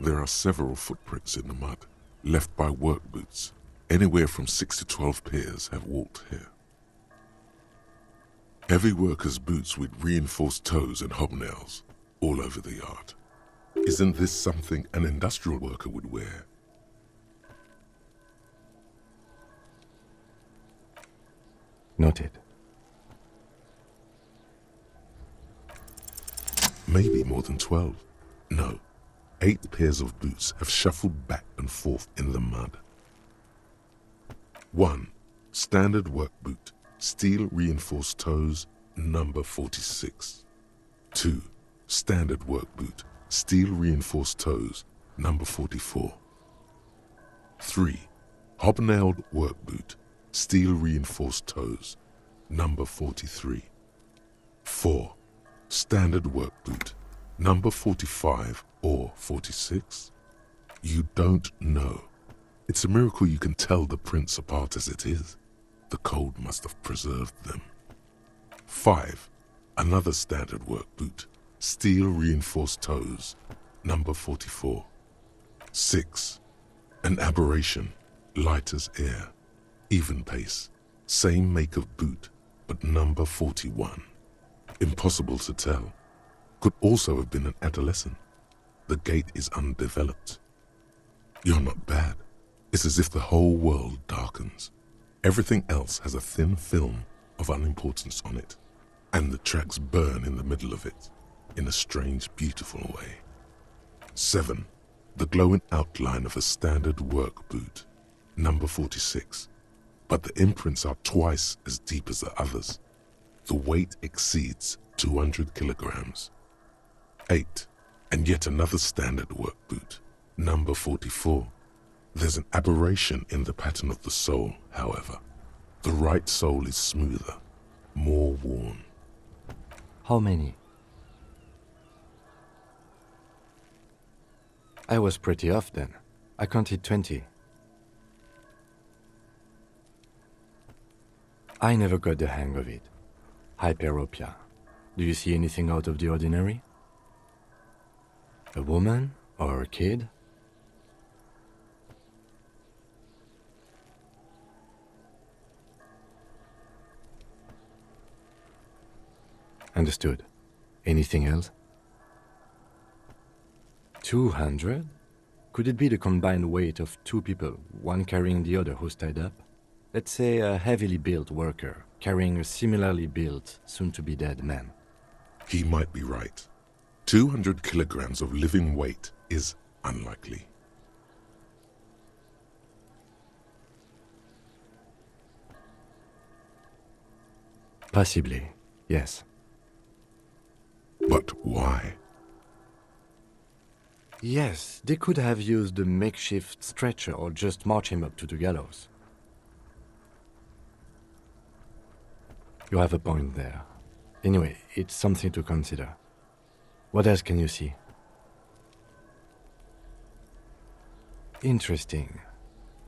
There are several footprints in the mud, left by work boots. Anywhere from 6 to 12 pairs have walked here. Heavy workers' boots with reinforced toes and hobnails all over the yard. Isn't this something an industrial worker would wear? Noted. Maybe more than 12. No, 8 pairs of boots have shuffled back and forth in the mud. 1. Standard work boot, steel reinforced toes, number 46. 2. Standard work boot, steel reinforced toes, number 44. 3. Hobnailed work boot, steel reinforced toes, number 43. 4. Standard work boot, number 45 or 46? You don't know. It's a miracle you can tell the prints apart as it is. The cold must have preserved them. 5. Another standard work boot, steel reinforced toes, number 44. 6. An aberration, light as air, even pace, same make of boot, but number 41. Impossible to tell. Could also have been an adolescent. The gait is undeveloped. You're not bad. It's as if the whole world darkens. Everything else has a thin film of unimportance on it, and the tracks burn in the middle of it, in a strange, beautiful way. 7. The glowing outline of a standard work boot, number 46, but the imprints are twice as deep as the others. The weight exceeds 200 kilograms. 8. And yet another standard work boot, number 44. There's an aberration in the pattern of the sole, however. The right sole is smoother, more worn. How many? I was pretty off then. I counted 20. I never got the hang of it. Hyperopia. Do you see anything out of the ordinary? A woman or a kid? Understood. Anything else? 200? Could it be the combined weight of 2 people, one carrying the other who's tied up? Let's say a heavily built worker carrying a similarly built, soon-to-be-dead man. He might be right. 200 kilograms of living weight is unlikely. Possibly, yes. But why? Yes, they could have used a makeshift stretcher or just march him up to the gallows. You have a point there. Anyway, it's something to consider. What else can you see? Interesting.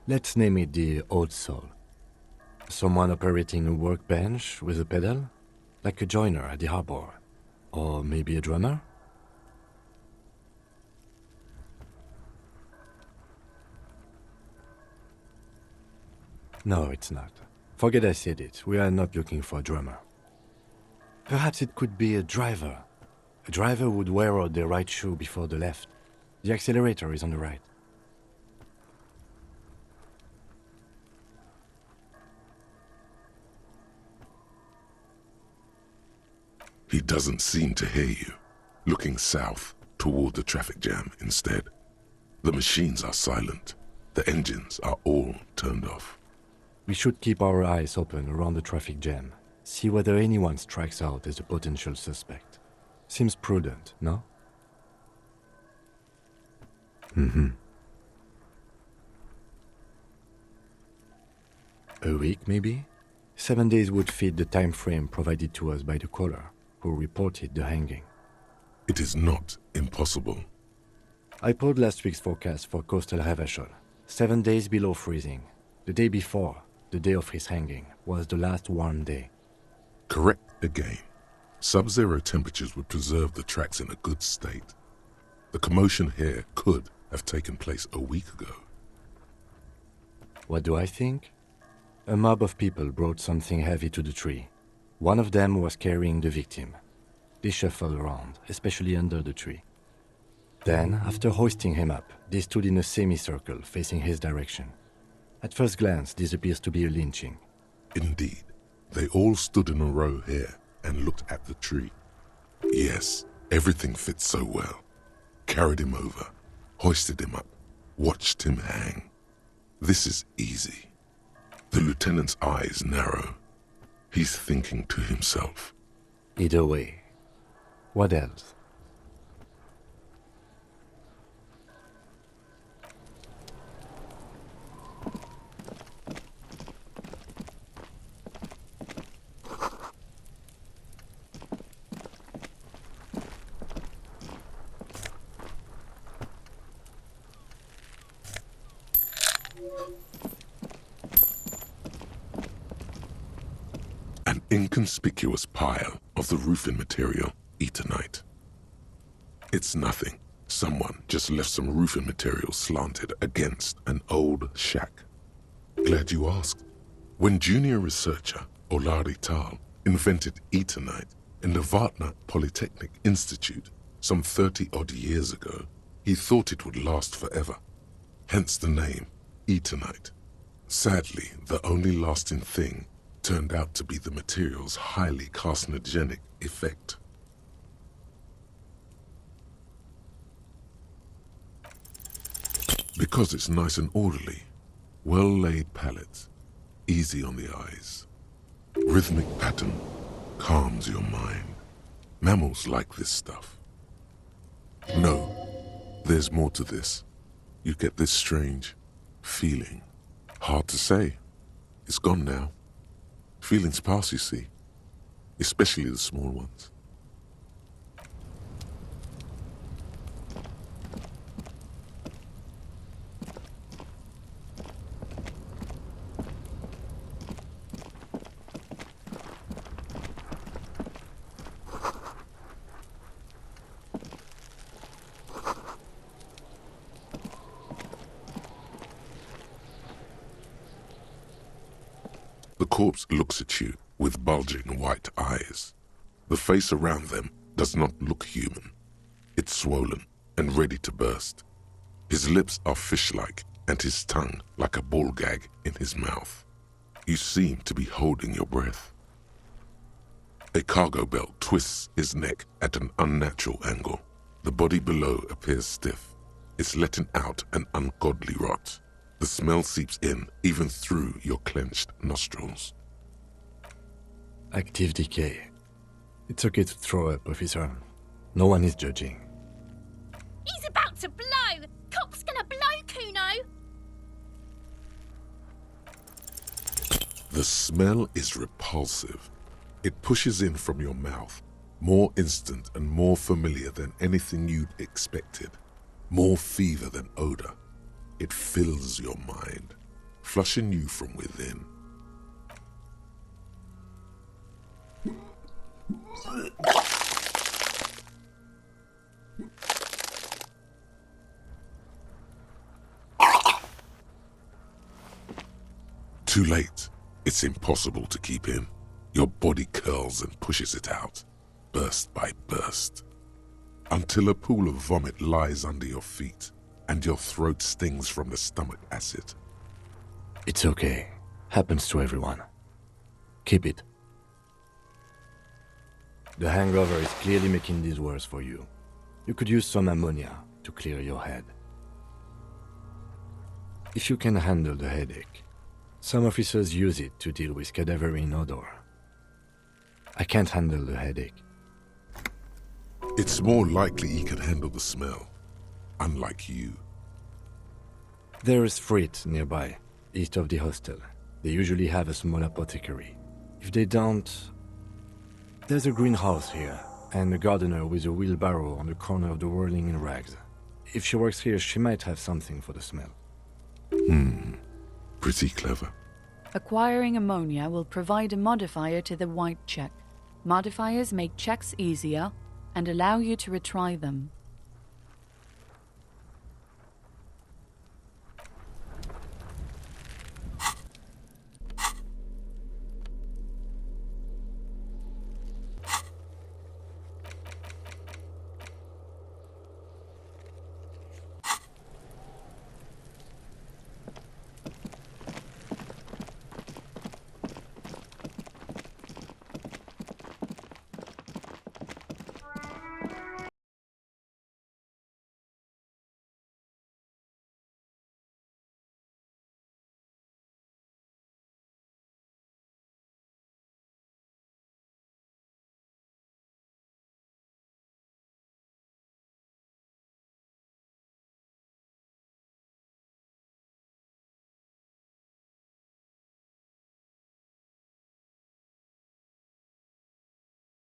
Let's name it the old soul. Someone operating a workbench with a pedal, like a joiner at the harbor. Or maybe a drummer? No, it's not. Forget I said it. We are not looking for a drummer. Perhaps it could be a driver. A driver would wear out the right shoe before the left. The accelerator is on the right. He doesn't seem to hear you, looking south toward the traffic jam instead. The machines are silent. The engines are all turned off. We should keep our eyes open around the traffic jam. See whether anyone strikes out as a potential suspect. Seems prudent, no? A week, maybe? 7 days would fit the time frame provided to us by the caller, who reported the hanging. It is not impossible. I pulled last week's forecast for coastal Revachol. 7 days below freezing. The day before, the day of his hanging, was the last warm day. Correct again. Sub-zero temperatures would preserve the tracks in a good state. The commotion here could have taken place a week ago. What do I think? A mob of people brought something heavy to the tree. One of them was carrying the victim. They shuffled around, especially under the tree. Then, after hoisting him up, they stood in a semicircle facing his direction. At first glance, this appears to be a lynching. Indeed, they all stood in a row here and looked at the tree. Yes, everything fits so well. Carried him over, hoisted him up, watched him hang. This is easy. The lieutenant's eyes narrow. He's thinking to himself. Either way. What else? An inconspicuous pile of the roofing material, Eternite. It's nothing. Someone just left some roofing material slanted against an old shack. Glad you asked. When junior researcher Olari Tal invented Eternite in the Vatna Polytechnic Institute some 30-odd years ago, he thought it would last forever. Hence the name, Eternite. Sadly, the only lasting thing turned out to be the material's highly carcinogenic effect. Because it's nice and orderly, well-laid palettes, easy on the eyes. Rhythmic pattern calms your mind. Mammals like this stuff. No, there's more to this. You get this strange feeling. Hard to say. It's gone now. Feelings pass, you see, especially the small ones. The corpse looks at you with bulging white eyes. The face around them does not look human. It's swollen and ready to burst. His lips are fish-like and his tongue like a ball gag in his mouth. You seem to be holding your breath. A cargo belt twists his neck at an unnatural angle. The body below appears stiff. It's letting out an ungodly rot. The smell seeps in even through your clenched nostrils. Active decay. It's okay to throw up, officer. No one is judging. He's about to blow! Cop's gonna blow, Kuno! The smell is repulsive. It pushes in from your mouth, more instant and more familiar than anything you'd expected. More fever than odor. It fills your mind, flushing you from within. Too late. It's impossible to keep in. Your body curls and pushes it out, burst by burst, until a pool of vomit lies under your feet and your throat stings from the stomach acid. It's okay. Happens to everyone. Keep it. The hangover is clearly making this worse for you. You could use some ammonia to clear your head. If you can handle the headache, some officers use it to deal with cadaverine odor. I can't handle the headache. It's more likely he can handle the smell, unlike you. There is Frit nearby, east of the hostel. They usually have a small apothecary. If they don't... There's a greenhouse here, and a gardener with a wheelbarrow on the corner of the whirling in rags. If she works here, she might have something for the smell. Pretty clever. Acquiring ammonia will provide a modifier to the white check. Modifiers make checks easier and allow you to retry them.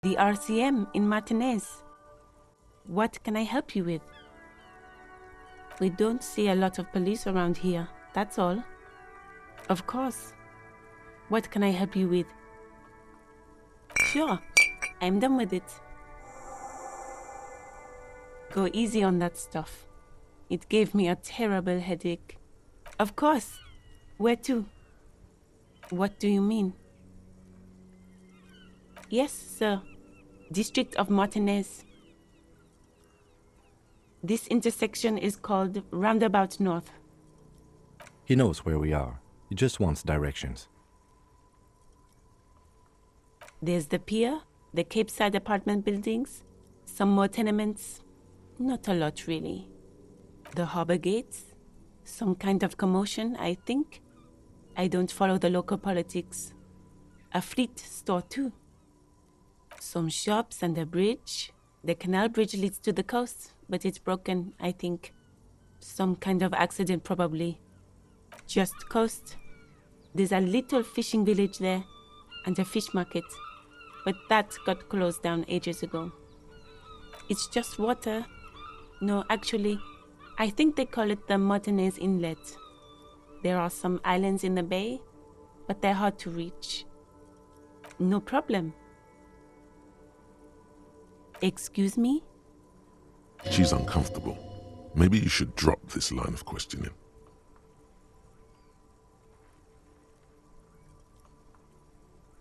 The RCM in Martinez. What can I help you with? We don't see a lot of police around here, that's all. Of course. What can I help you with? Sure, I'm done with it. Go easy on that stuff. It gave me a terrible headache. Of course. Where to? What do you mean? Yes, sir. District of Martinez. This intersection is called Roundabout North. He knows where we are. He just wants directions. There's the pier, the Cape Side apartment buildings, some more tenements. Not a lot, really. The harbor gates. Some kind of commotion, I think. I don't follow the local politics. A fleet store, too. Some shops and a bridge. The canal bridge leads to the coast, but it's broken, I think. Some kind of accident, probably. Just coast. There's a little fishing village there, and a fish market. But that got closed down ages ago. It's just water. No, actually, I think they call it the Martinez Inlet. There are some islands in the bay, but they're hard to reach. No problem. Excuse me? She's uncomfortable. Maybe you should drop this line of questioning.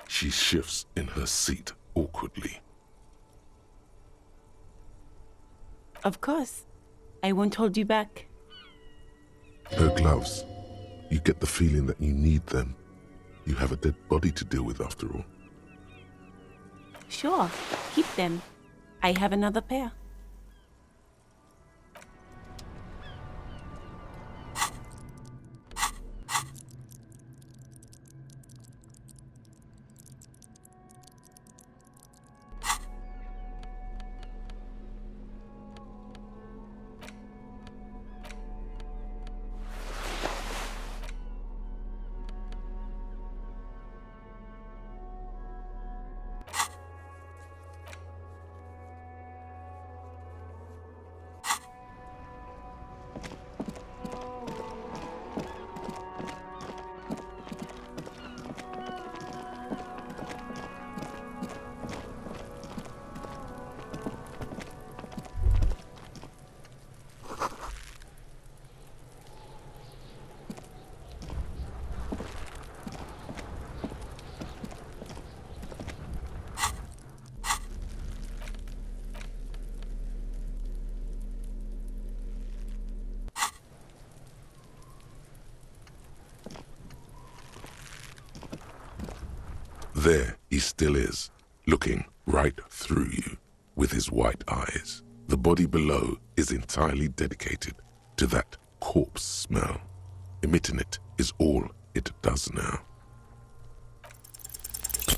She shifts in her seat awkwardly. Of course. I won't hold you back. Her gloves. You get the feeling that you need them. You have a dead body to deal with after all. Sure, keep them. I have another pair. There he still is, looking right through you with his white eyes. The body below is entirely dedicated to that corpse smell. Emitting it is all it does now.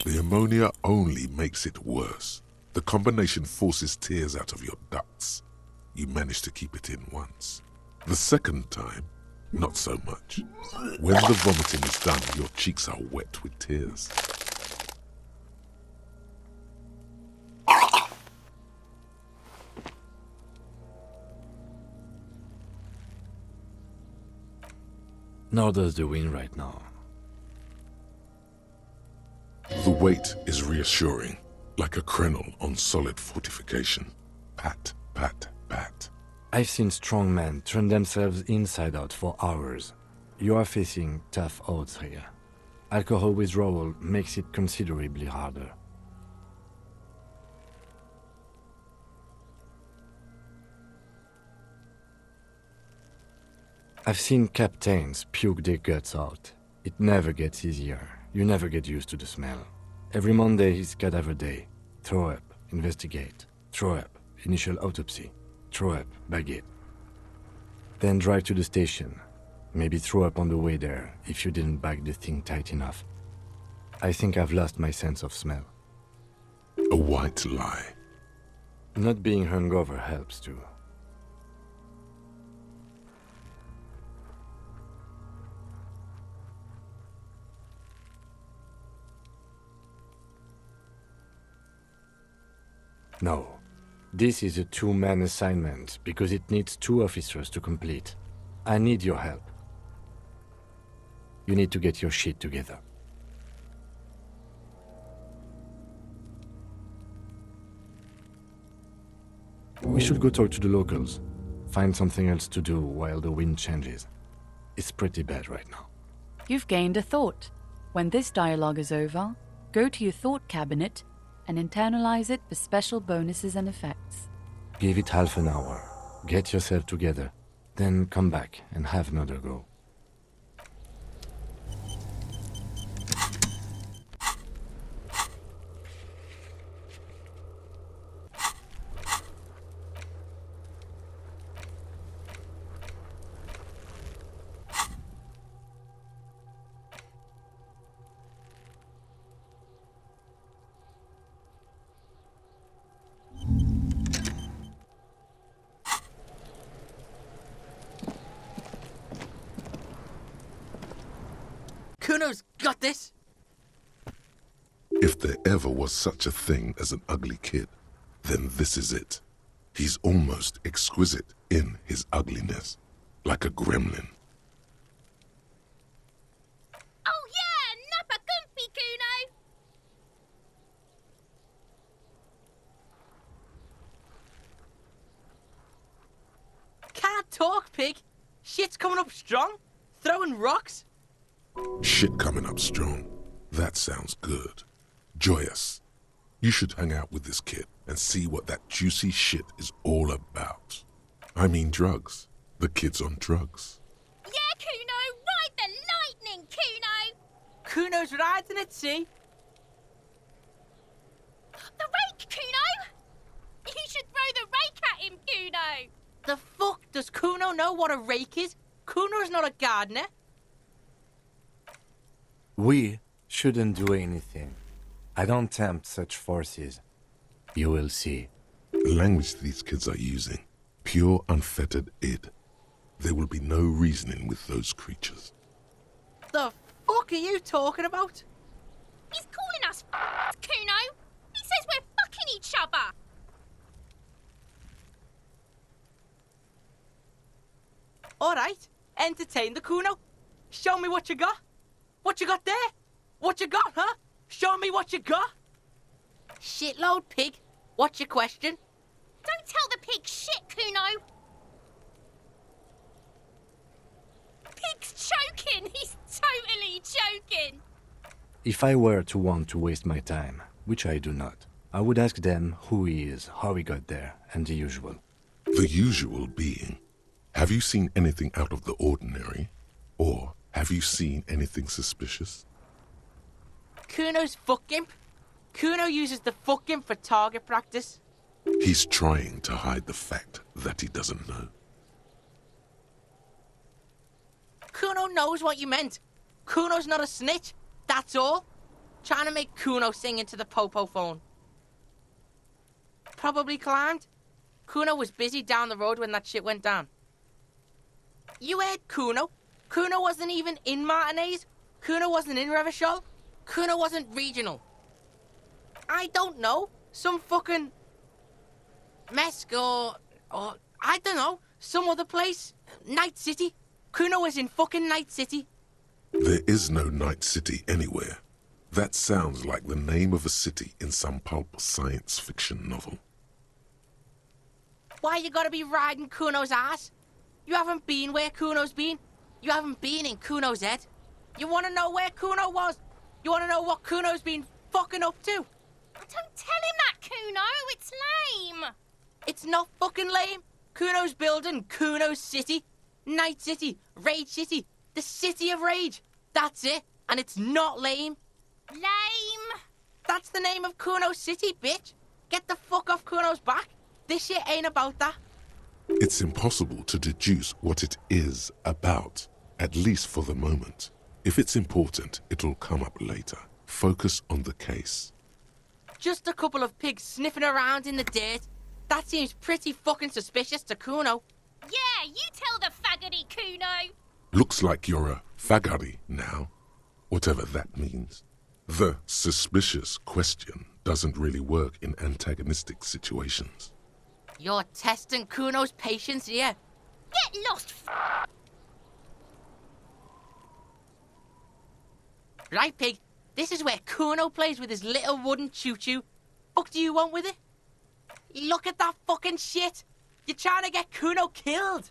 The ammonia only makes it worse. The combination forces tears out of your ducts. You manage to keep it in once. The second time, not so much. When the vomiting is done, your cheeks are wet with tears. Nor does the wind right now. The weight is reassuring, like a crenel on solid fortification. Pat, pat, pat. I've seen strong men turn themselves inside out for hours. You are facing tough odds here. Alcohol withdrawal makes it considerably harder. I've seen captains puke their guts out. It never gets easier. You never get used to the smell. Every Monday is cadaver day. Throw up, investigate. Throw up, initial autopsy. Throw up, baguette. Then drive to the station. Maybe throw up on the way there if you didn't bag the thing tight enough. I think I've lost my sense of smell. A white lie. Not being hungover helps too. No. This is a two-man assignment because it needs 2 officers to complete. I need your help. You need to get your shit together. We should go talk to the locals. Find something else to do while the wind changes. It's pretty bad right now. You've gained a thought. When this dialogue is over, go to your thought cabinet and internalize it for special bonuses and effects. Give it half an hour. Get yourself together. Then come back and have another go. Kuno's got this! If there ever was such a thing as an ugly kid, then this is it. He's almost exquisite in his ugliness, like a gremlin. Oh yeah, nappa goofy, Kuno! Can't talk, pig! Shit's coming up strong! Throwing rocks! Shit coming up strong. That sounds good. Joyous. You should hang out with this kid and see what that juicy shit is all about. I mean drugs. The kid's on drugs. Yeah, Kuno, ride the lightning, Kuno! Kuno's riding it, see? The rake, Kuno! You should throw the rake at him, Kuno! The fuck does Kuno know what a rake is? Kuno's not a gardener. We shouldn't do anything. I don't tempt such forces. You will see. The language these kids are using, pure unfettered id. There will be no reasoning with those creatures. The fuck are you talking about? He's calling us Kuno! He says we're fucking each other! Alright, entertain the Kuno. Show me what you got. What you got there? What you got, huh? Show me what you got. Shitload, pig. What's your question? Don't tell the pig shit, Kuno! Pig's choking! He's totally choking! If I were to want to waste my time, which I do not, I would ask them who he is, how he got there, and the usual. The usual being, have you seen anything out of the ordinary? Or have you seen anything suspicious? Kuno's fuck imp. Kuno uses the fuck imp for target practice. He's trying to hide the fact that he doesn't know. Kuno knows what you meant. Kuno's not a snitch. That's all. Trying to make Kuno sing into the popo phone. Probably climbed. Kuno was busy down the road when that shit went down. You heard Kuno. Kuno wasn't even in Martinez. Kuno wasn't in Revachol. Kuno wasn't regional. I don't know. Some fucking Mesk or I don't know. Some other place. Night City. Kuno was in fucking Night City. There is no Night City anywhere. That sounds like the name of a city in some pulp science fiction novel. Why you gotta be riding Kuno's ass? You haven't been where Kuno's been. You haven't been in Kuno's head. You wanna know where Kuno was? You wanna know what Kuno's been fucking up to? Don't tell him that, Kuno! It's lame! It's not fucking lame. Kuno's building Kuno's City. Night City. Rage City. The City of Rage. That's it. And it's not lame. Lame! That's the name of Kuno's City, bitch. Get the fuck off Kuno's back. This shit ain't about that. It's impossible to deduce what it is about, at least for the moment. If it's important, it'll come up later. Focus on the case. Just a couple of pigs sniffing around in the dirt. That seems pretty fucking suspicious to Kuno. Yeah, you tell the faggoty, Kuno! Looks like you're a fagari now, whatever that means. The suspicious question doesn't really work in antagonistic situations. You're testing Kuno's patience here. Get lost, Right, Pig? This is where Kuno plays with his little wooden choo-choo. Fuck do you want with it? Look at that fucking shit! You're trying to get Kuno killed!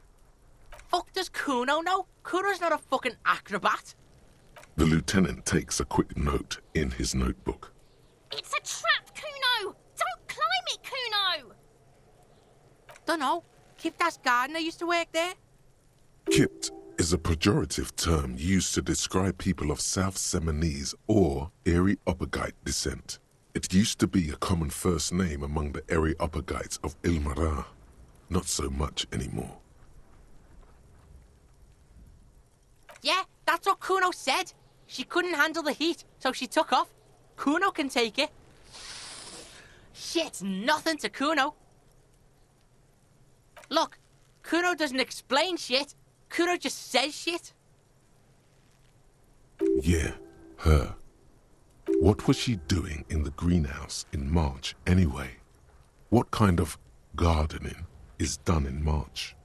Fuck does Kuno know? Kuno's not a fucking acrobat. The lieutenant takes a quick note in his notebook. It's a trap, Kuno! Don't climb it, Kuno! Dunno. Kiptas gardener used to work there. Kipt is a pejorative term used to describe people of South Seminese or Areopagite descent. It used to be a common first name among the Areopagites of Ilmara. Not so much anymore. Yeah, that's what Kuno said. She couldn't handle the heat, so she took off. Kuno can take it. Shit's nothing to Kuno. Look, Kuno doesn't explain shit. Kuno just says shit. Yeah, her. What was she doing in the greenhouse in March anyway? What kind of gardening is done in March?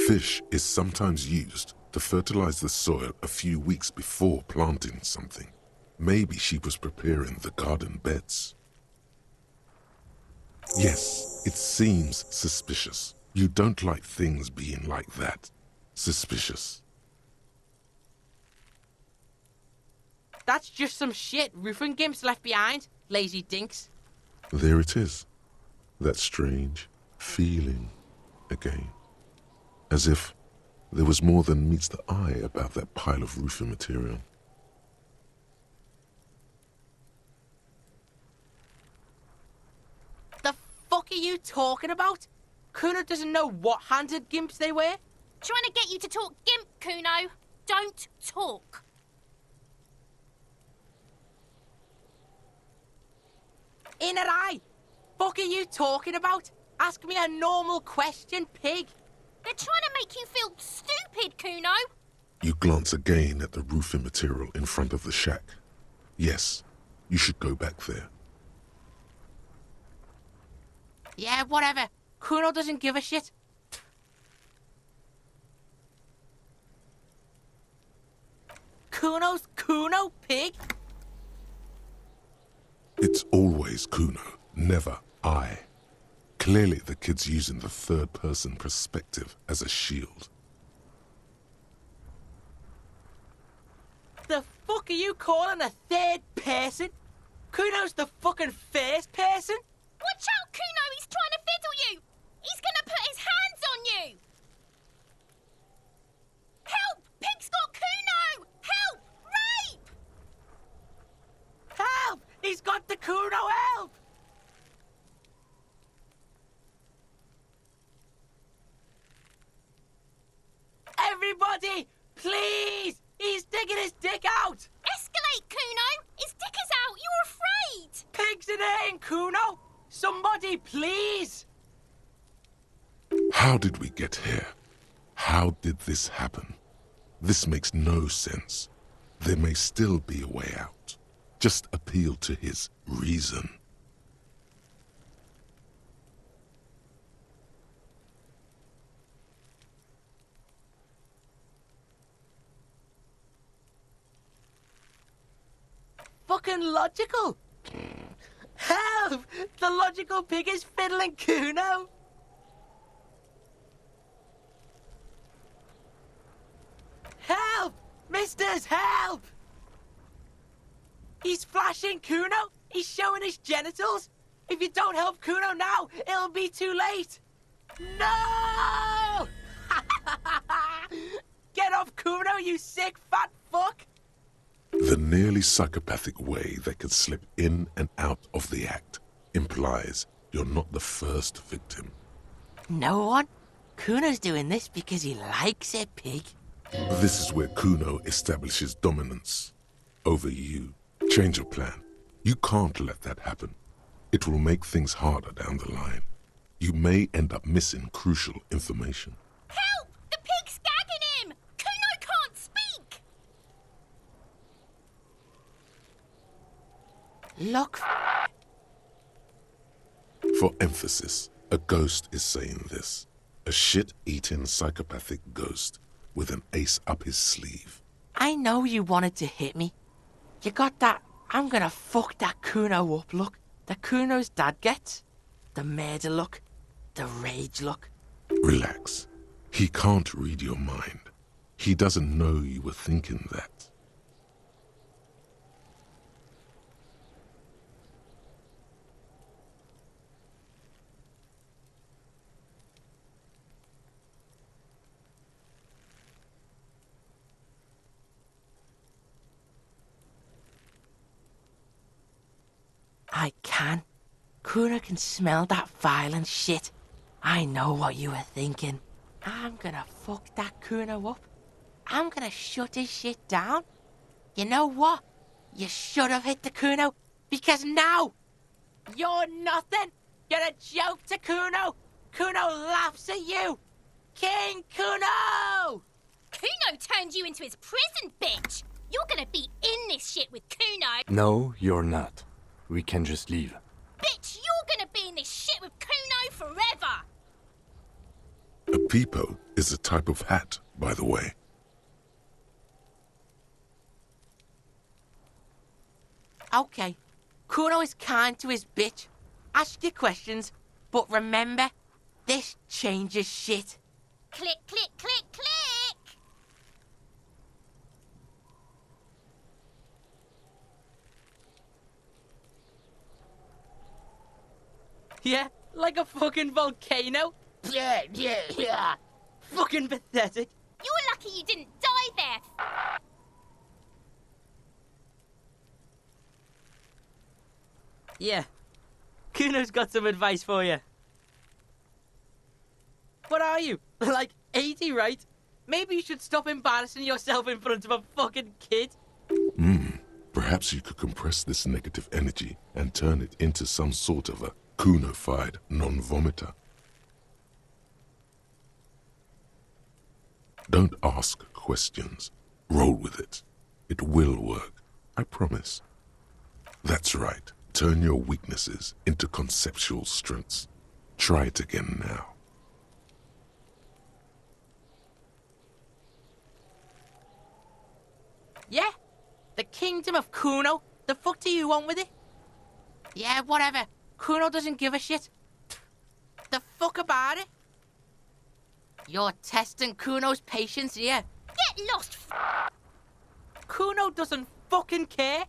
Fish is sometimes used to fertilize the soil a few weeks before planting something. Maybe she was preparing the garden beds. Yes, it seems suspicious. You don't like things being like that. Suspicious. That's just some shit roofing gimps left behind, lazy dinks. There it is. That strange feeling again. As if there was more than meets the eye about that pile of roofing material. The fuck are you talking about? Kuno doesn't know what handed gimps they were. Trying to get you to talk gimp, Kuno. Don't talk. In her eye. Fuck are you talking about? Ask me a normal question, pig. They're trying to make you feel stupid, Kuno. You glance again at the roofing material in front of the shack. Yes, you should go back there. Yeah, whatever. Kuno doesn't give a shit. Kuno's Kuno, pig? It's always Kuno, never I. Clearly the kid's using the third-person perspective as a shield. The fuck are you calling a third person? Kuno's the fucking first person? Watch out, Kuno! He's trying to fiddle you! He's gonna put his hands on you! Help! Pig's got Kuno! Help! Rape! Help! He's got the Kuno, help! Everybody, please! He's digging his dick out! Escalate, Kuno! His dick is out! You're afraid! Pigs in here, Kuno! Somebody, please! How did we get here? How did this happen? This makes no sense. There may still be a way out. Just appeal to his reason. Fucking logical! Help! The logical pig is fiddling Kuno! Help! Misters, help! He's flashing Kuno! He's showing his genitals! If you don't help Kuno now, it'll be too late! No! Get off Kuno, you sick fat fuck! The nearly psychopathic way they could slip in and out of the act implies you're not the first victim. No one? Kuno's doing this because he likes it, pig. This is where Kuno establishes dominance over you. Change your plan. You can't let that happen. It will make things harder down the line. You may end up missing crucial information. Help! The pig's gagging him! Kuno can't speak! Look, For emphasis, a ghost is saying this. A shit-eating psychopathic ghost with an ace up his sleeve. I know you wanted to hit me. You got that I'm gonna fuck that Kuno up look that Kuno's dad gets. The murder look. The rage look. Relax. He can't read your mind. He doesn't know you were thinking that. I can. Kuno can smell that violent shit. I know what you were thinking. I'm gonna fuck that Kuno up. I'm gonna shut his shit down. You know what? You should have hit the Kuno, because now you're nothing. You're a joke to Kuno. Kuno laughs at you. King Kuno! Kuno turned you into his prison, bitch! You're gonna be in this shit with Kuno! No, you're not. We can just leave. Bitch, you're gonna be in this shit with Kuno forever! A peepo is a type of hat, by the way. Okay, Kuno is kind to his bitch. Ask your questions, but remember, this changes shit. Click, click, click, click! Yeah, like a fucking volcano. Yeah. Fucking pathetic. You're lucky you didn't die there! Yeah, Kuno's got some advice for you. What are you? Like 80, right? Maybe you should stop embarrassing yourself in front of a fucking kid. Perhaps you could compress this negative energy and turn it into some sort of a Kuno-fied non-vomiter. Don't ask questions. Roll with it. It will work. I promise. That's right. Turn your weaknesses into conceptual strengths. Try it again now. Yeah? The kingdom of Kuno? The fuck do you want with it? Yeah, whatever. Kuno doesn't give a shit. The fuck about it? You're testing Kuno's patience here. Get lost, Kuno doesn't fucking care.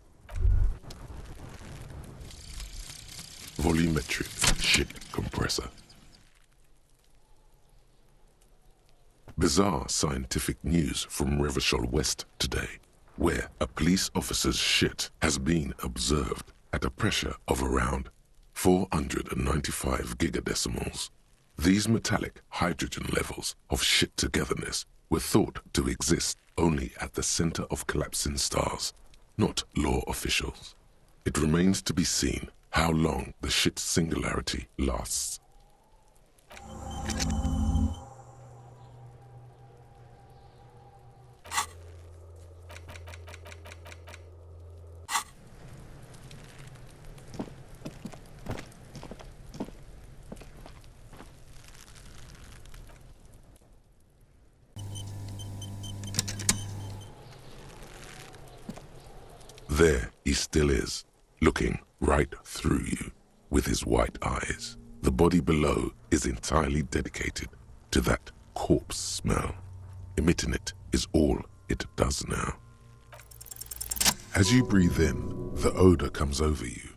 Volumetric shit compressor. Bizarre scientific news from Revachol West today, where a police officer's shit has been observed at a pressure of around 495 gigadecimals. These metallic hydrogen levels of shit togetherness were thought to exist only at the center of collapsing stars, not law officials. It remains to be seen how long the shit singularity lasts. There he still is, looking right through you with his white eyes. The body below is entirely dedicated to that corpse smell. Emitting it is all it does now. As you breathe in, the odor comes over you.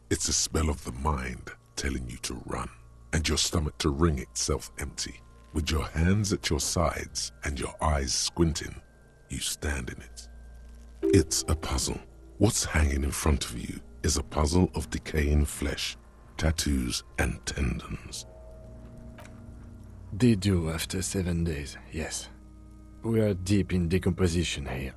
It's a smell of the mind telling you to run, and your stomach to wring itself empty. With your hands at your sides and your eyes squinting, you stand in it. It's a puzzle. What's hanging in front of you is a puzzle of decaying flesh, tattoos, and tendons. They do after 7 days, yes. We are deep in decomposition here.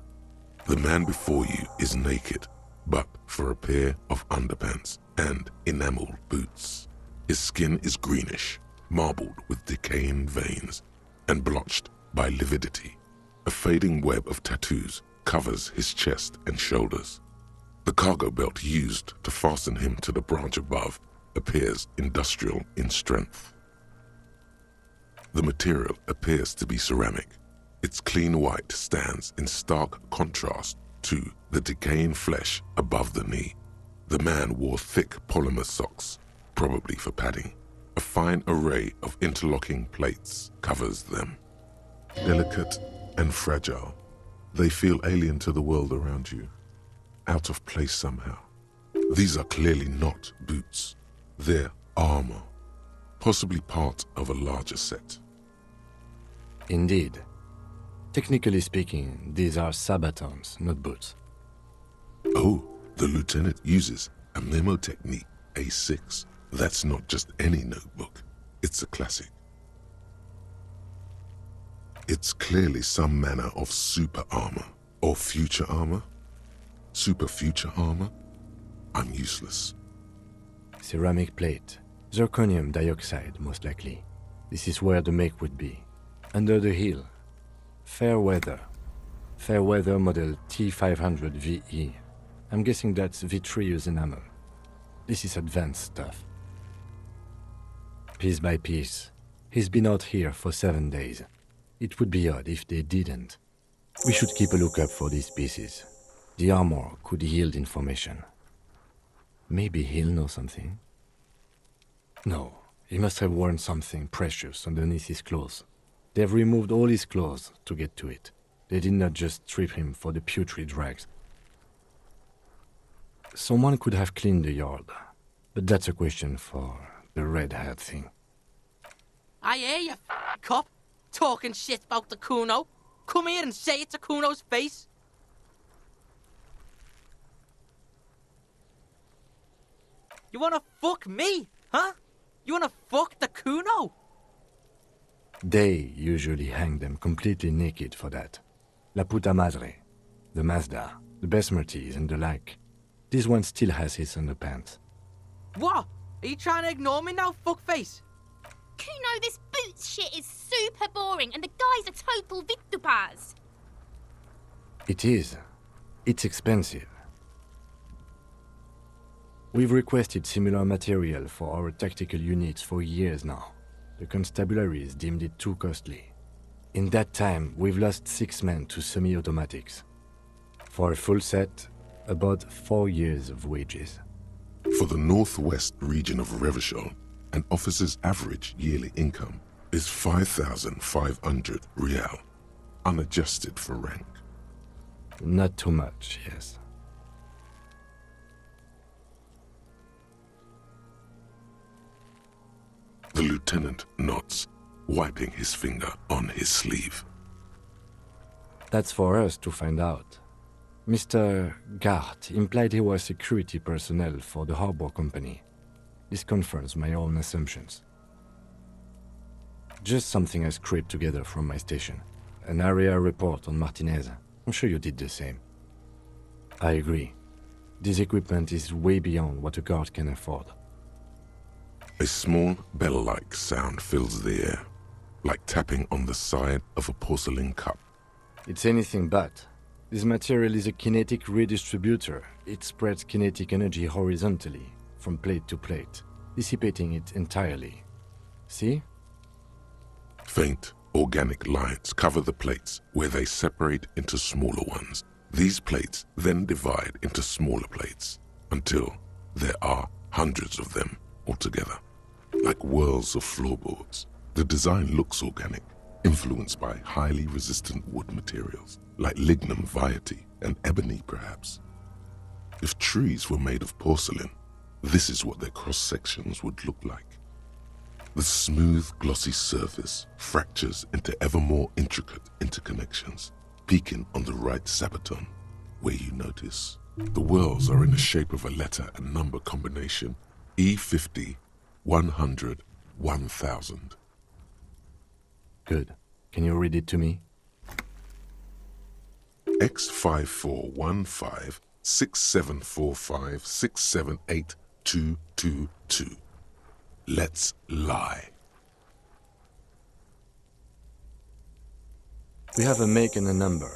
The man before you is naked, but for a pair of underpants and enameled boots. His skin is greenish, marbled with decaying veins, and blotched by lividity. A fading web of tattoos covers his chest and shoulders. The cargo belt used to fasten him to the branch above appears industrial in strength. The material appears to be ceramic. Its clean white stands in stark contrast to the decaying flesh above the knee. The man wore thick polymer socks, probably for padding. A fine array of interlocking plates covers them. Delicate and fragile, they feel alien to the world around you, out of place somehow. These are clearly not boots. They're armor, possibly part of a larger set. Indeed. Technically speaking, these are sabatons, not boots. Oh, the lieutenant uses a memo technique A6. That's not just any notebook. It's a classic. It's clearly some manner of super armor or future armor. Super future armor? I'm useless. Ceramic plate. Zirconium dioxide, most likely. This is where the make would be. Under the heel. Fair weather. Fair weather model T500 VE. I'm guessing that's vitreous enamel. This is advanced stuff. Piece by piece. He's been out here for 7 days. It would be odd if they didn't. We should keep a lookout for these pieces. The armor could yield information. Maybe he'll know something. No, he must have worn something precious underneath his clothes. They've removed all his clothes to get to it. They did not just strip him for the putrid rags. Someone could have cleaned the yard, but that's a question for the red-haired thing. I hear you, cop, talking shit about the Kuno. Come here and say it to Kuno's face. You wanna fuck me, huh? You wanna fuck the Kuno? They usually hang them completely naked for that. La puta madre, the Mazda, the Besmerties and the like. This one still has his underpants. What? Are you trying to ignore me now, fuckface? Kuno, this boots shit is super boring and the guy's a total victopaz. It is. It's expensive. We've requested similar material for our tactical units for years now. The constabularies deemed it too costly. In that time, we've lost 6 men to semi-automatics. For a full set, about 4 years of wages. For the northwest region of Revachol, an officer's average yearly income is 5,500 real, unadjusted for rank. Not too much, yes. The lieutenant nods, wiping his finger on his sleeve. That's for us to find out. Mr. Gart implied he was security personnel for the harbor company. This confirms my own assumptions. Just something I scraped together from my station. An area report on Martinez. I'm sure you did the same. I agree. This equipment is way beyond what a guard can afford. A small bell-like sound fills the air, like tapping on the side of a porcelain cup. It's anything but. This material is a kinetic redistributor. It spreads kinetic energy horizontally, from plate to plate, dissipating it entirely. See? Faint, organic lines cover the plates where they separate into smaller ones. These plates then divide into smaller plates until there are hundreds of them altogether. Like whirls of floorboards, the design looks organic, influenced by highly resistant wood materials, like lignum vitae and ebony perhaps. If trees were made of porcelain, this is what their cross-sections would look like. The smooth, glossy surface fractures into ever more intricate interconnections, peaking on the right sabaton, where you notice the whirls are in the shape of a letter and number combination E50, 100, 1000. Good. Can you read it to me? X5415 6745 678222. Let's lie. We have a make and a number.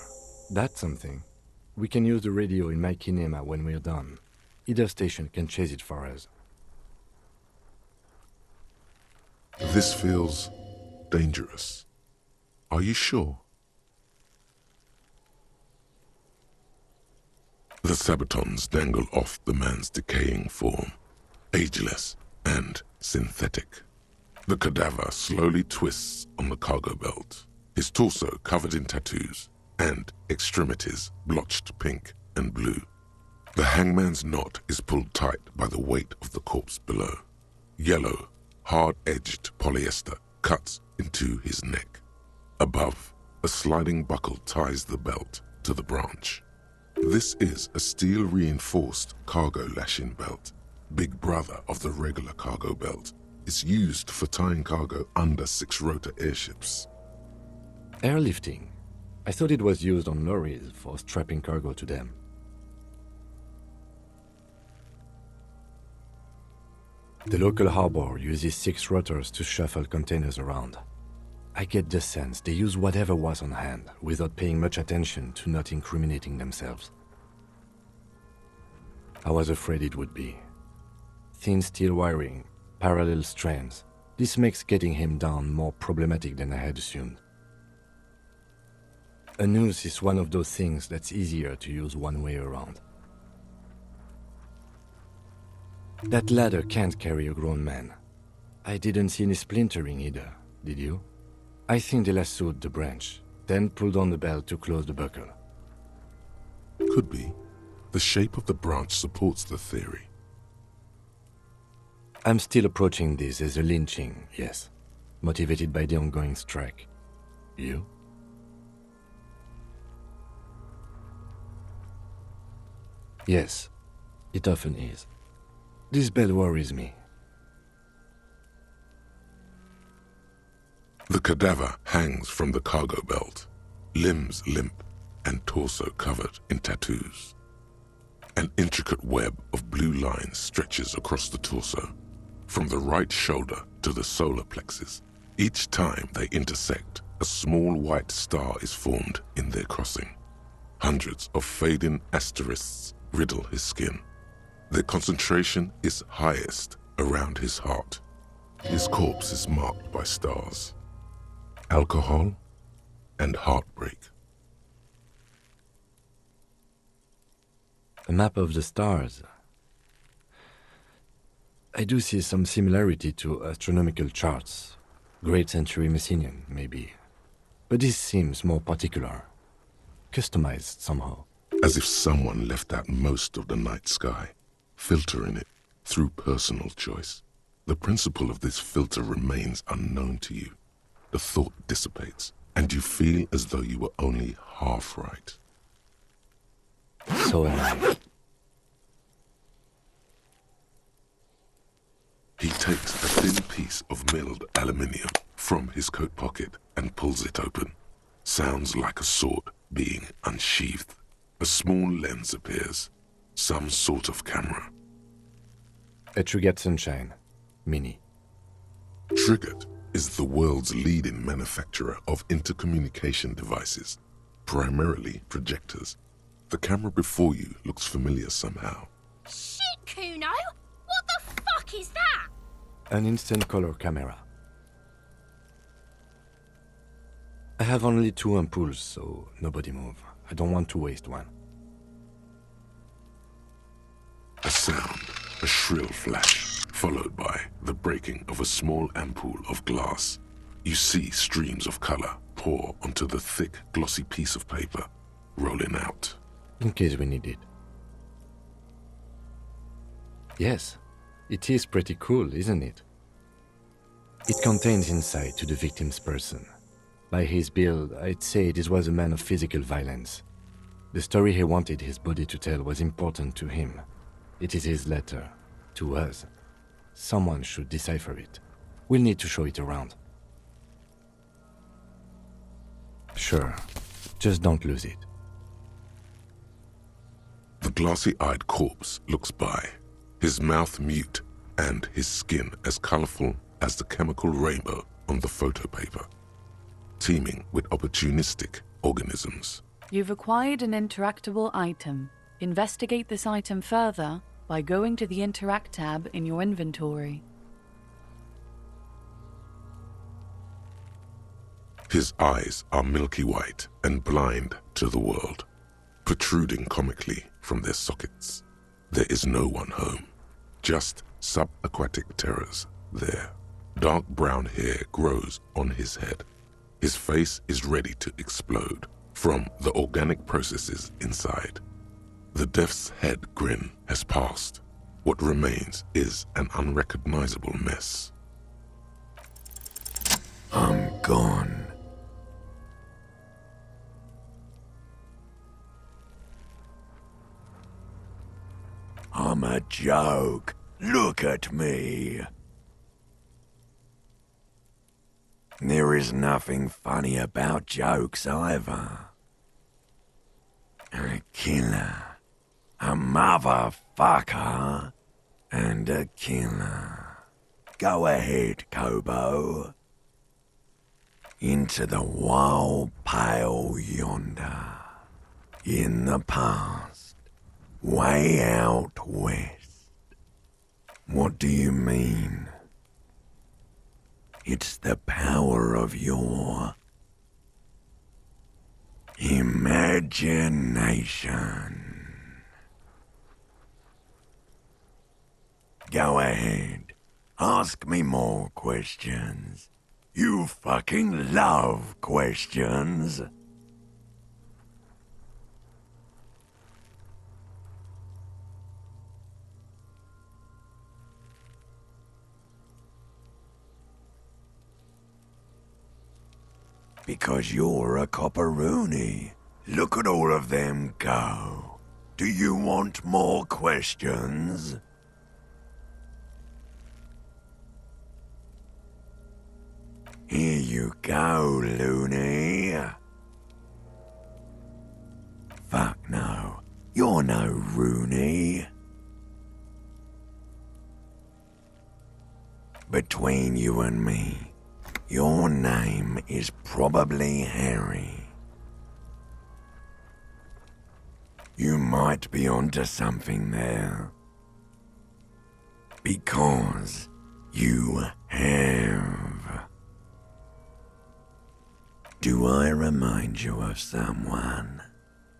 That's something. We can use the radio in my kinema when we're done. Either station can chase it for us. This feels dangerous. Are you sure? The sabatons dangle off the man's decaying form, ageless and synthetic. The cadaver slowly twists on the cargo belt, his torso covered in tattoos and extremities blotched pink and blue. The hangman's knot is pulled tight by the weight of the corpse below. Yellow, hard-edged polyester cuts into his neck. Above, a sliding buckle ties the belt to the branch. This is a steel-reinforced cargo lashing belt, big brother of the regular cargo belt. It's used for tying cargo under 6-rotor airships. Airlifting. I thought it was used on lorries for strapping cargo to them. The local harbor uses 6 rotors to shuffle containers around. I get the sense they use whatever was on hand without paying much attention to not incriminating themselves. I was afraid it would be. Thin steel wiring, parallel strands. This makes getting him down more problematic than I had assumed. A noose is one of those things that's easier to use one way around. That ladder can't carry a grown man. I didn't see any splintering either, did you? I think they lassoed the branch, then pulled on the belt to close the buckle. Could be. The shape of the branch supports the theory. I'm still approaching this as a lynching, yes. Motivated by the ongoing strike. You? Yes, it often is. This bell worries me. The cadaver hangs from the cargo belt, limbs limp and torso covered in tattoos. An intricate web of blue lines stretches across the torso, from the right shoulder to the solar plexus. Each time they intersect, a small white star is formed in their crossing. Hundreds of fading asterisks riddle his skin. Their concentration is highest around his heart. His corpse is marked by stars, alcohol, and heartbreak. A map of the stars. I do see some similarity to astronomical charts. Great Century Messinian, maybe. But this seems more particular. Customized somehow. As if someone left out most of the night sky, filtering it through personal choice. The principle of this filter remains unknown to you. The thought dissipates, and you feel as though you were only half right. So am I. He takes a thin piece of milled aluminium from his coat pocket and pulls it open. Sounds like a sword being unsheathed. A small lens appears, some sort of camera. A Trigger Sunshine. Mini. Triggered is the world's leading manufacturer of intercommunication devices, primarily projectors. The camera before you looks familiar somehow. Shit, Kuno! What the fuck is that? An instant color camera. I have only 2 ampoules, so nobody move. I don't want to waste one. A sound, a shrill flash, followed by the breaking of a small ampoule of glass. You see streams of color pour onto the thick, glossy piece of paper, rolling out. In case we need it. Yes, it is pretty cool, isn't it? It contains insight to the victim's person. By his build, I'd say this was a man of physical violence. The story he wanted his body to tell was important to him. It is his letter, to us. Someone should decipher it. We'll need to show it around. Sure, just don't lose it. The glassy-eyed corpse looks by, his mouth mute and his skin as colorful as the chemical rainbow on the photo paper, teeming with opportunistic organisms. You've acquired an interactable item. Investigate this item further by going to the Interact tab in your inventory. His eyes are milky white and blind to the world, protruding comically from their sockets. There is no one home, just subaquatic terrors there. Dark brown hair grows on his head. His face is ready to explode from the organic processes inside. The death's head grin has passed. What remains is an unrecognizable mess. I'm gone. I'm a joke. Look at me. There is nothing funny about jokes either. A killer, a motherfucker, and a killer. Go ahead, Kobo. Into the wild pale yonder. In the past. Way out west. What do you mean? It's the power of your imagination. Go ahead. Ask me more questions. You fucking love questions. Because you're a copperoony. Look at all of them go. Do you want more questions? Here you go, loony. Fuck no. You're no Rooney. Between you and me, your name is probably Harry. You might be onto something there. Because you have. Do I remind you of someone?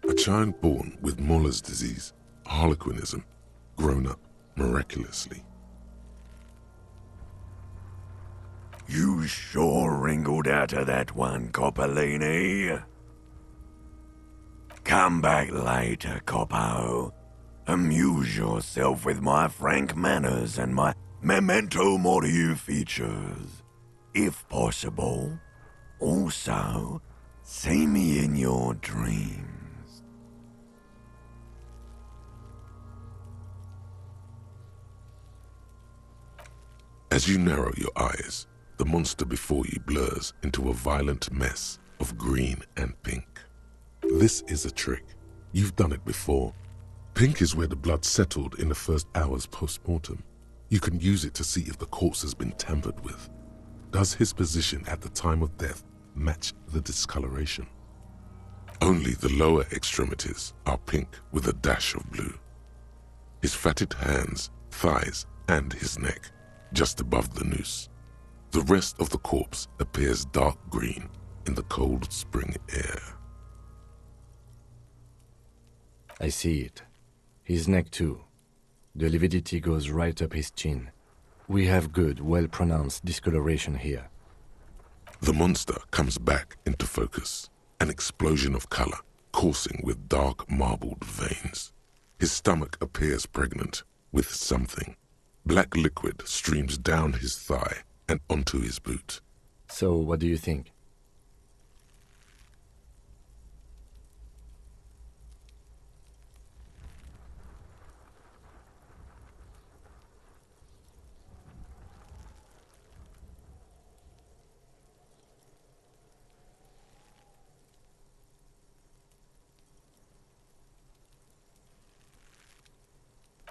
A child born with Muller's disease, harlequinism, grown up miraculously. You sure wrinkled out of that one, Coppolini. Come back later, Coppo. Amuse yourself with my frank manners and my memento mori features, if possible. Also, see me in your dreams. As you narrow your eyes, the monster before you blurs into a violent mess of green and pink. This is a trick. You've done it before. Pink is where the blood settled in the first hours post-mortem. You can use it to see if the corpse has been tampered with. Does his position at the time of death match the discoloration? Only the lower extremities are pink with a dash of blue. His fatted hands, thighs, and his neck, just above the noose. The rest of the corpse appears dark green in the cold spring air. I see it. His neck too. The lividity goes right up his chin. We have good, well-pronounced discoloration here. The monster comes back into focus, an explosion of color, coursing with dark marbled veins. His stomach appears pregnant with something. Black liquid streams down his thigh and onto his boot. So, what do you think?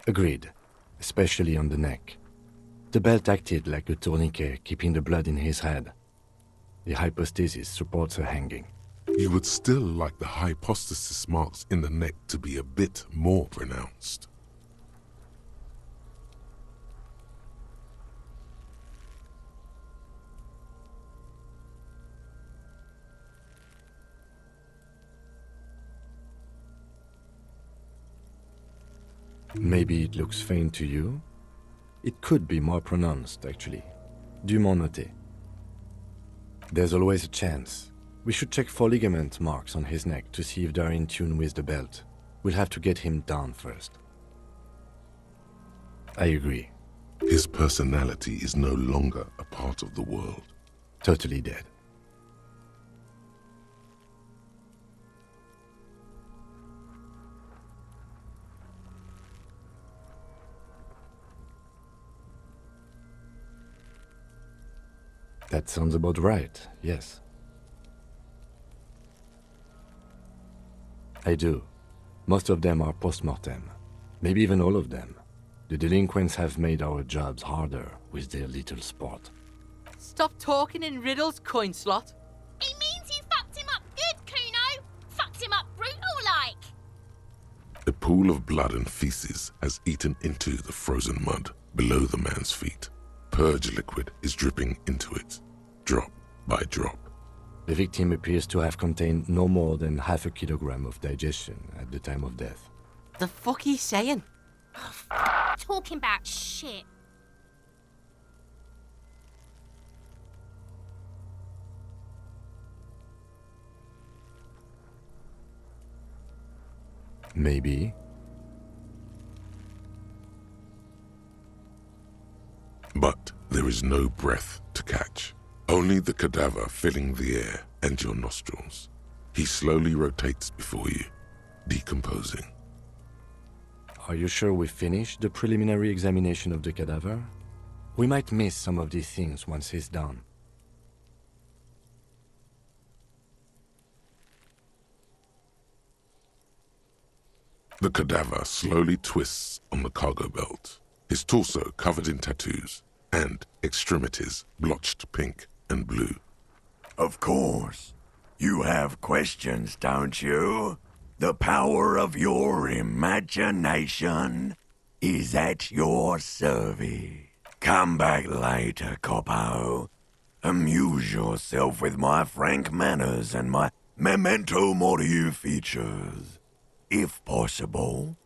Agreed, especially on the neck. The belt acted like a tourniquet, keeping the blood in his head. The hypostasis supports her hanging. You would still like the hypostasis marks in the neck to be a bit more pronounced. Maybe it looks faint to you? It could be more pronounced, actually. Dumont noté. There's always a chance. We should check for ligament marks on his neck to see if they're in tune with the belt. We'll have to get him down first. I agree. His personality is no longer a part of the world. Totally dead. That sounds about right, yes. I do. Most of them are post-mortem. Maybe even all of them. The delinquents have made our jobs harder with their little sport. Stop talking in riddles, coin slot. He means you fucked him up good, Kuno. Fucked him up brutal-like. A pool of blood and feces has eaten into the frozen mud below the man's feet. Purge liquid is dripping into it, drop by drop. The victim appears to have contained no more than half a kilogram of digestion at the time of death. The fuck he's saying? Talking about shit. Maybe. But there is no breath to catch. Only the cadaver filling the air and your nostrils. He slowly rotates before you, decomposing. Are you sure we finished the preliminary examination of the cadaver? We might miss some of these things once he's done. The cadaver slowly twists on the cargo belt, his torso covered in tattoos, and extremities blotched pink and blue. Of course. You have questions, don't you? The power of your imagination is at your service. Come back later, Coppo. Amuse yourself with my frank manners and my memento mori features. If possible,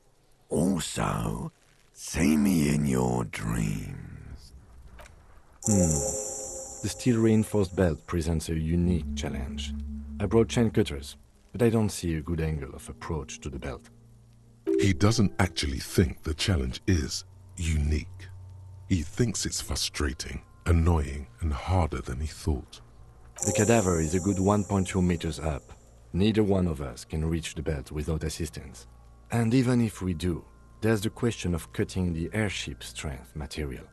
also, see me in your dreams. The steel-reinforced belt presents a unique challenge. I brought chain cutters, but I don't see a good angle of approach to the belt. He doesn't actually think the challenge is unique. He thinks it's frustrating, annoying, and harder than he thought. The cadaver is a good 1.2 meters up. Neither one of us can reach the belt without assistance. And even if we do, there's the question of cutting the airship strength material.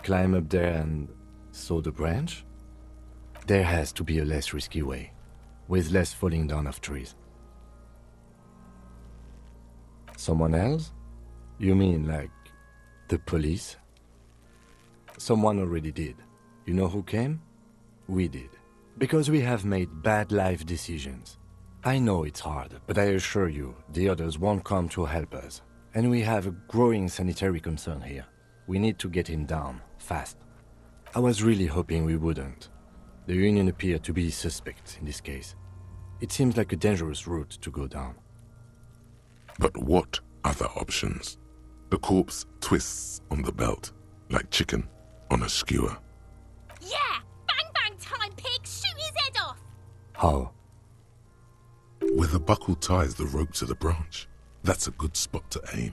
Climb up there and saw the branch? There has to be a less risky way, with less falling down of trees. Someone else? You mean like the police? Someone already did. You know who came? We did. Because we have made bad life decisions. I know it's hard, but I assure you, the others won't come to help us. And we have a growing sanitary concern here. We need to get him down, fast. I was really hoping we wouldn't. The Union appeared to be suspect in this case. It seems like a dangerous route to go down. But what other options? The corpse twists on the belt, like chicken on a skewer. Yeah! Bang bang time, pig! Shoot his head off! How? Where the buckle ties the rope to the branch. That's a good spot to aim.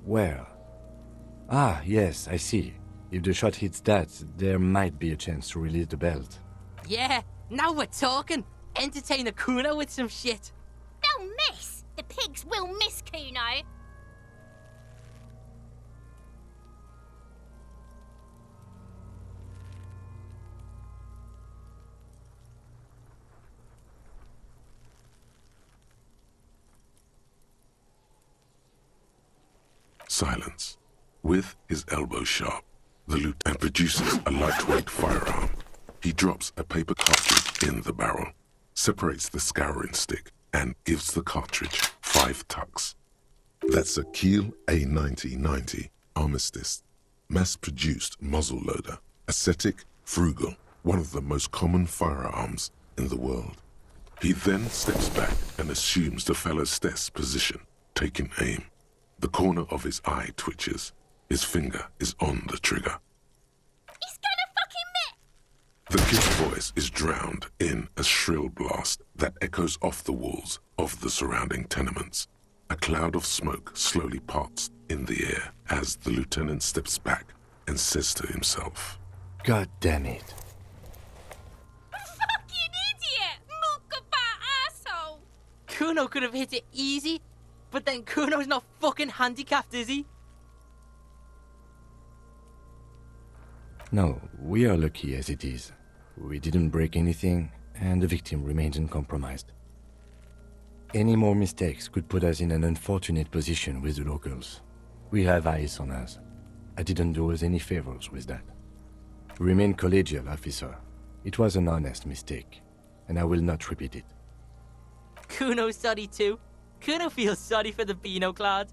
Where? Ah, yes, I see. If the shot hits that, there might be a chance to release the belt. Yeah, now we're talking. Entertain a Kuno with some shit. They'll miss! The pigs will miss Kuno! silence. With his elbow sharp, the lieutenant produces a lightweight firearm. He drops a paper cartridge in the barrel, separates the scouring stick, and gives the cartridge 5 tucks. That's a Kiel A9090 Armistice, mass-produced muzzle-loader, ascetic, frugal, one of the most common firearms in the world. He then steps back and assumes the fellow's desk position, taking aim. The corner of his eye twitches. His finger is on the trigger. He's gonna fucking miss! The kid's voice is drowned in a shrill blast that echoes off the walls of the surrounding tenements. A cloud of smoke slowly parts in the air as the lieutenant steps back and says to himself, God damn it. Fucking idiot! Mookabat asshole! Kuno could have hit it easy, but then Kuno's not fucking handicapped, is he? No, we are lucky as it is. We didn't break anything, and the victim remains uncompromised. Any more mistakes could put us in an unfortunate position with the locals. We have eyes on us. I didn't do us any favors with that. Remain collegial, officer. It was an honest mistake, and I will not repeat it. Kuno's sorry too. Kuno feels sorry for the Beano Cloud.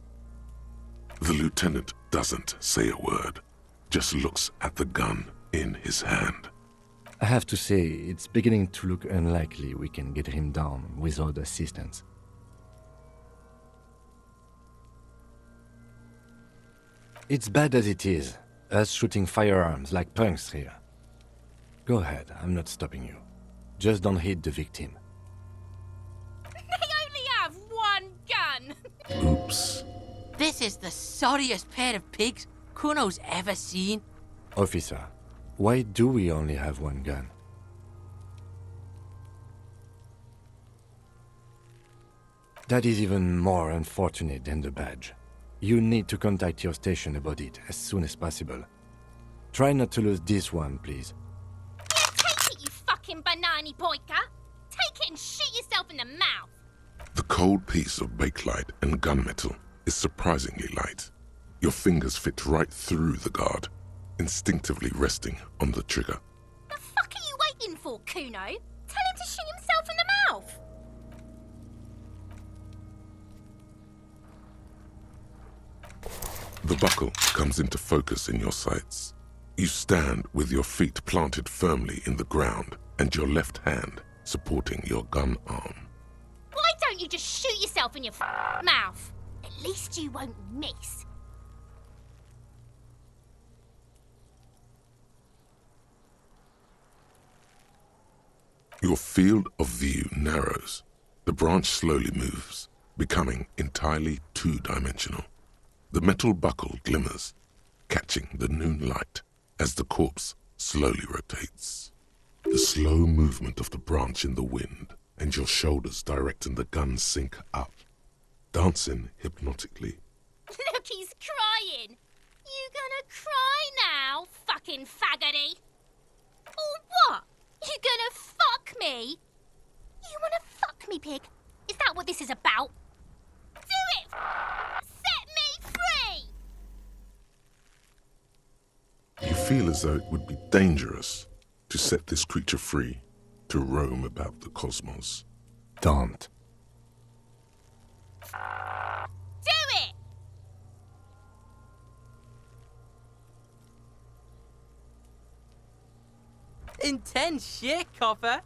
The lieutenant doesn't say a word, just looks at the gun in his hand. I have to say, it's beginning to look unlikely we can get him down without assistance. It's bad as it is, us shooting firearms like punks here. Go ahead, I'm not stopping you. Just don't hit the victim. They only have one gun! Oops. This is the sorriest pair of pigs Kuno's ever seen. Officer, why do we only have one gun? That is even more unfortunate than the badge. You need to contact your station about it as soon as possible. Try not to lose this one, please. Yeah, take it, you fucking banani poika! Take it and shoot yourself in the mouth! The cold piece of bakelite and gunmetal is surprisingly light. Your fingers fit right through the guard, instinctively resting on the trigger. The fuck are you waiting for, Kuno? Tell him to shoot himself in the mouth! The buckle comes into focus in your sights. You stand with your feet planted firmly in the ground and your left hand supporting your gun arm. Why don't you just shoot yourself in your mouth? At least you won't miss. Your field of view narrows. The branch slowly moves, becoming entirely two-dimensional. The metal buckle glimmers, catching the noon light as the corpse slowly rotates. The slow movement of the branch in the wind and your shoulders directing the gun sink up, dancing hypnotically. Look, he's crying. You gonna cry now, fucking faggoty? Or what? You gonna fuck me? You wanna fuck me, pig? Is that what this is about? Do it! Set me free! You feel as though it would be dangerous to set this creature free to roam about the cosmos. Don't. Do it! Intense shit, copper.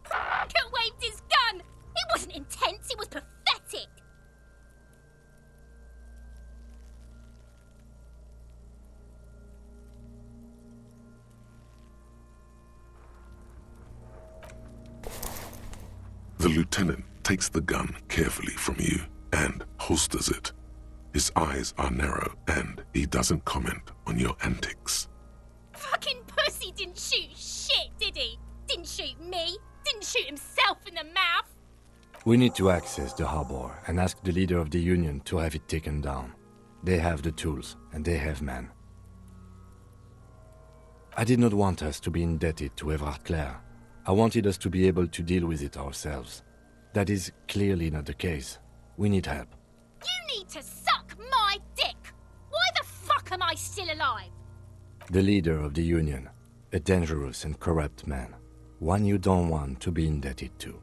Fucker waved his gun! It wasn't intense, it was pathetic! The lieutenant takes the gun carefully from you and holsters it. His eyes are narrow and he doesn't comment on your antics. Fucking pussy didn't shoot shit, did he? Didn't shoot me, didn't shoot himself in the mouth. We need to access the harbor and ask the leader of the Union to have it taken down. They have the tools, and they have men. I did not want us to be indebted to Everard Clare. I wanted us to be able to deal with it ourselves. That is clearly not the case. We need help. You need to suck my dick! Why the fuck am I still alive? The leader of the Union. A dangerous and corrupt man. One you don't want to be indebted to.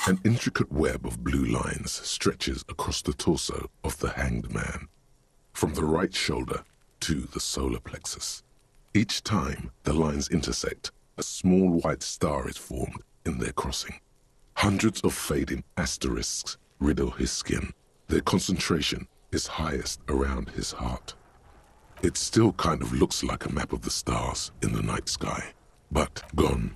An intricate web of blue lines stretches across the torso of the hanged man, from the right shoulder to the solar plexus. Each time the lines intersect, a small white star is formed in their crossing. Hundreds of fading asterisks riddle his skin. Their concentration is highest around his heart. It still kind of looks like a map of the stars in the night sky, but gone.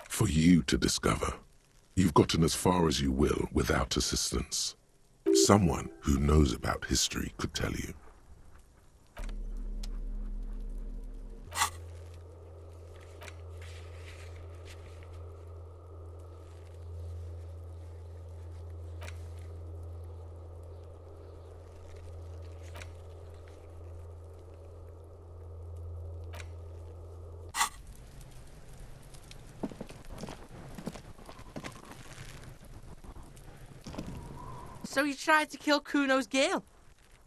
For you to discover. You've gotten as far as you will without assistance. Someone who knows about history could tell you. So you tried to kill Kuno's girl?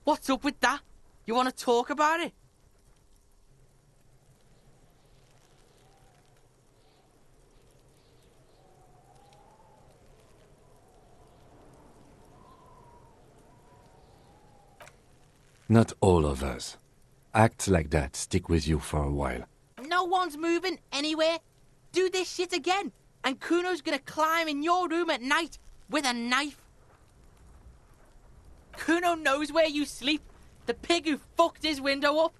What's up with that? You want to talk about it? Not all of us. Acts like that stick with you for a while. No one's moving anywhere. Do this shit again, and Kuno's gonna climb in your room at night with a knife. Kuno knows where you sleep. The pig who fucked his window up.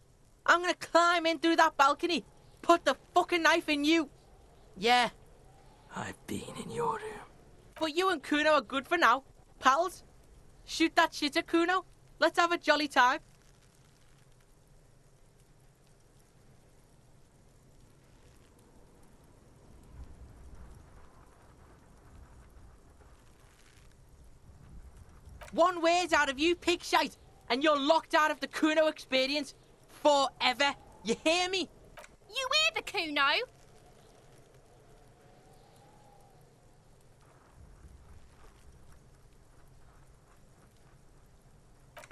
I'm gonna climb in through that balcony. Put the fucking knife in you. Yeah. I've been in your room. But you and Kuno are good for now. Pals. Shoot that shit at Kuno. Let's have a jolly time. One word out of you, pig shite, and you're locked out of the Kuno experience forever. You hear me? You hear the Kuno?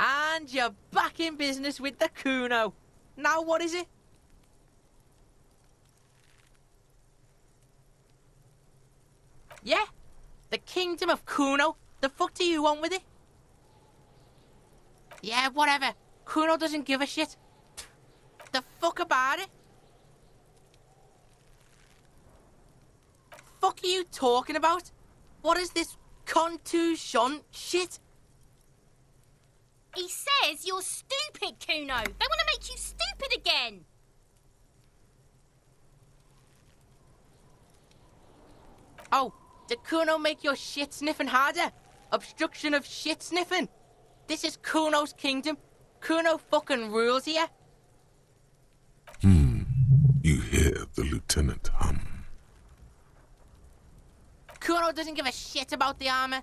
And you're back in business with the Kuno. Now what is it? Yeah? The Kingdom of Kuno? The fuck do you want with it? Yeah, whatever. Kuno doesn't give a shit. The fuck about it? Fuck are you talking about? What is this contusion shit? He says you're stupid, Kuno. They want to make you stupid again. Oh, did Kuno make your shit sniffing harder? Obstruction of shit sniffing? This is Kuno's kingdom. Kuno fucking rules here. You hear the lieutenant hum. Kuno doesn't give a shit about the armor.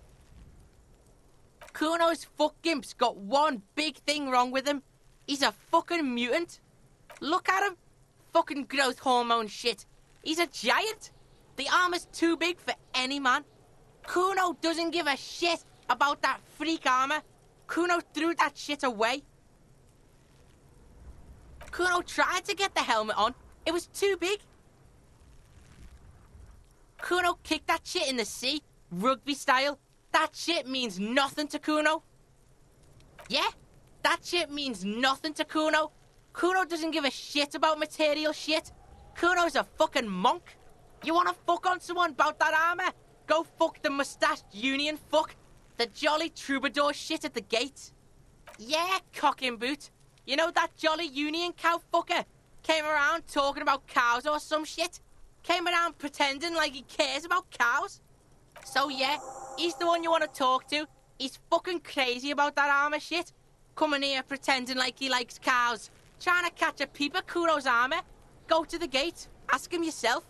Kuno's fuck gimp's got one big thing wrong with him. He's a fucking mutant. Look at him. Fucking growth hormone shit. He's a giant. The armor's too big for any man. Kuno doesn't give a shit about that freak armor. Kuno threw that shit away. Kuno tried to get the helmet on. It was too big. Kuno kicked that shit in the sea, rugby style. That shit means nothing to Kuno. Yeah, that shit means nothing to Kuno. Kuno doesn't give a shit about material shit. Kuno's a fucking monk. You wanna fuck on someone about that armor? Go fuck the mustached union fuck. The jolly troubadour shit at the gate. Yeah, cock in boot. You know that jolly union cow fucker? Came around talking about cows or some shit. Came around pretending like he cares about cows. So yeah, he's the one you want to talk to. He's fucking crazy about that armor shit. Coming here pretending like he likes cows. Trying to catch a peep at Kuno's armor. Go to the gate. Ask him yourself.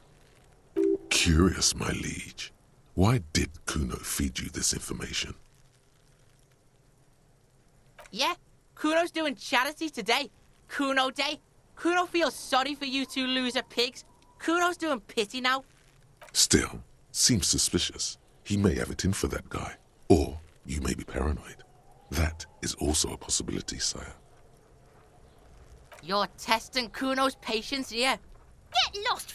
Curious, my liege. Why did Kuno feed you this information? Yeah, Kuno's doing charity today. Kuno Day. Kuno feels sorry for you two loser pigs. Kuno's doing pity now. Still, seems suspicious. He may have it in for that guy. Or you may be paranoid. That is also a possibility, sire. You're testing Kuno's patience here. Get lost,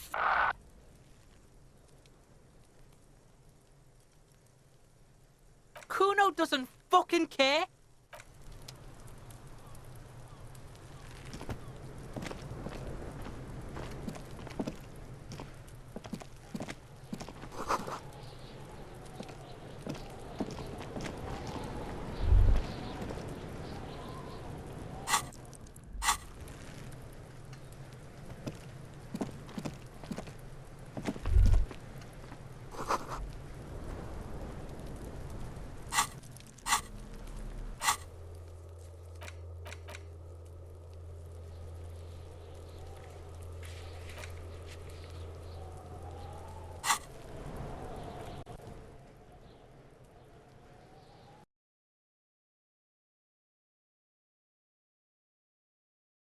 Kuno doesn't fucking care.